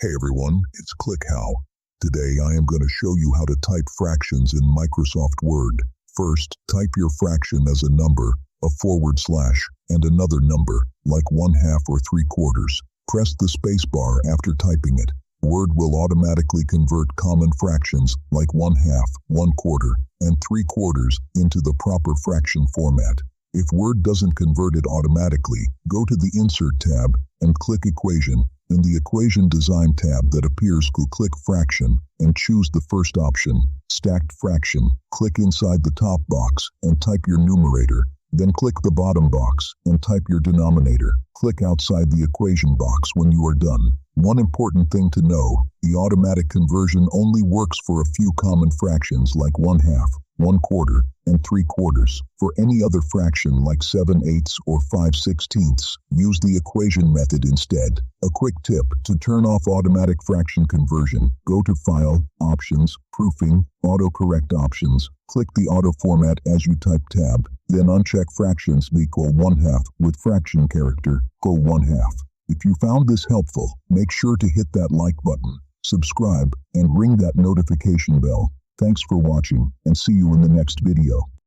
Hey everyone, it's ClickHow. Today I am going to show you how to type fractions in Microsoft Word. First, type your fraction as a number, a forward slash, and another number, like 1/2 or 3/4. Press the spacebar after typing it. Word will automatically convert common fractions like 1/2, 1/4, and 3/4 into the proper fraction format. If Word doesn't convert it automatically, go to the Insert tab and click Equation. In the Equation Design tab that appears, click Fraction and choose the first option, Stacked Fraction. Click inside the top box and type your numerator. Then click the bottom box and type your denominator. Click outside the equation box when you are done. One important thing to know, the automatic conversion only works for a few common fractions like 1/2, 1/4, and 3/4. For any other fraction like 7/8 or 5/16, use the equation method instead. A quick tip: to turn off automatic fraction conversion, go to File, Options, Proofing, Autocorrect Options, click the Auto Format as you type tab, then uncheck Fractions equal 1/2 with fraction character, 1/2. If you found this helpful, make sure to hit that like button, subscribe, and ring that notification bell. Thanks for watching, and see you in the next video.